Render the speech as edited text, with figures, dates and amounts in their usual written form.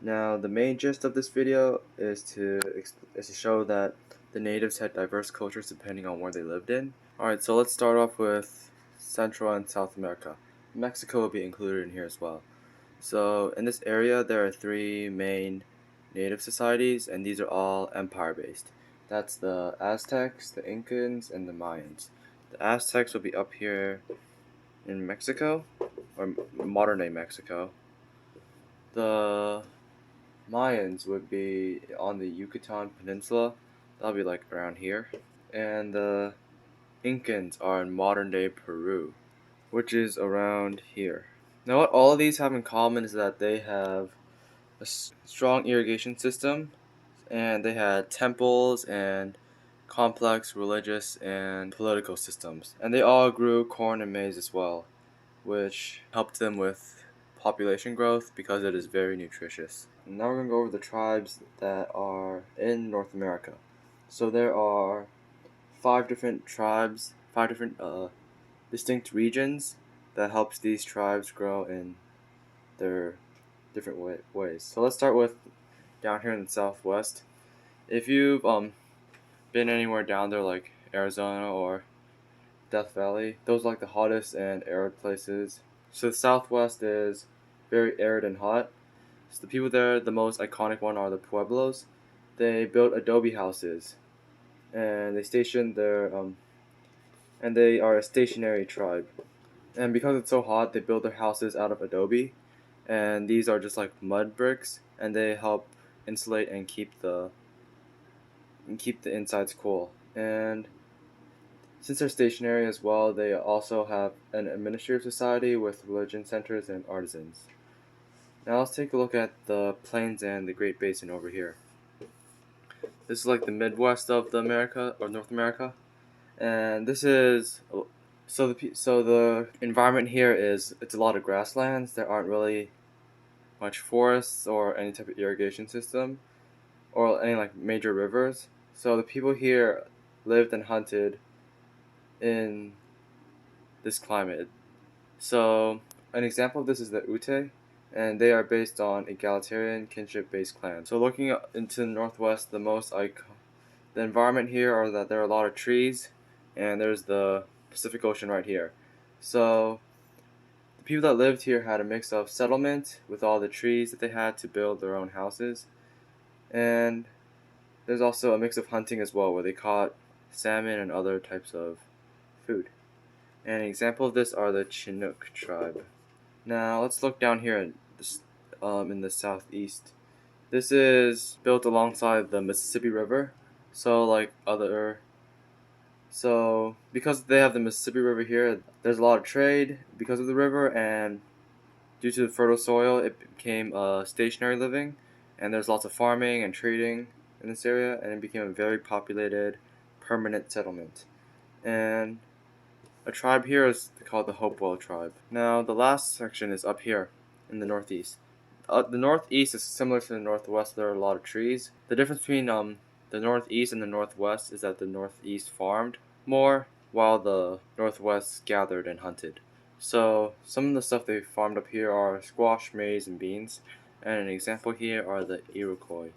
Now, the main gist of this video is to show that the natives had diverse cultures depending on where they lived in. Alright, so let's start off with Central and South America. Mexico will be included in here as well. So, in this area, there are three main native societies, and these are all empire-based. That's the Aztecs, the Incans, and the Mayans. The Aztecs will be up here in Mexico, or modern-day Mexico. The Mayans would be on the Yucatan Peninsula. That'll be like around here. And the Incans are in modern-day Peru, which is around here. Now, what all of these have in common is that they have a strong irrigation system, and they had temples and complex religious and political systems. And they all grew corn and maize as well, which helped them with population growth because it is very nutritious. And now we're going to go over the tribes that are in North America. So there are 5 different tribes, 5 different distinct regions that helps these tribes grow in their different ways. So let's start with down here in the southwest. If you've been anywhere down there like Arizona or Death Valley, those are like the hottest and arid places. So the southwest is very arid and hot. So the people there, the most iconic one are the Pueblos. They built adobe houses, and they stationed their and they are a stationary tribe. And because it's so hot, they build their houses out of adobe, and these are just like mud bricks, and they help insulate and keep the insides cool. And since they're stationary as well, they also have an administrative society with religion centers and artisans. Now let's take a look at the plains and the Great Basin over here. This is like the Midwest of the America or North America, and this is so the environment here is it's a lot of grasslands. There aren't really much forests or any type of irrigation system or any like major rivers. So the people here lived and hunted in this climate. So an example of this is the Ute, and they are based on egalitarian kinship-based clans. So looking into the northwest, the environment here are that there are a lot of trees, and there's the Pacific Ocean right here. So the people that lived here had a mix of settlement with all the trees that they had to build their own houses, and there's also a mix of hunting as well, where they caught salmon and other types of food. And an example of this are the Chinook Tribe. Now let's look down here in the southeast. This is built alongside the Mississippi River. So because they have the Mississippi River here, there's a lot of trade because of the river, and due to the fertile soil, it became a stationary living, and there's lots of farming and trading in this area, and it became a very populated, permanent settlement. And a tribe here is called the Hopewell Tribe. Now, the last section is up here in the northeast. The northeast is similar to the northwest. There are a lot of trees. The difference between the northeast and the northwest is that the northeast farmed more, while the northwest gathered and hunted. So some of the stuff they farmed up here are squash, maize, and beans. And an example here are the Iroquois.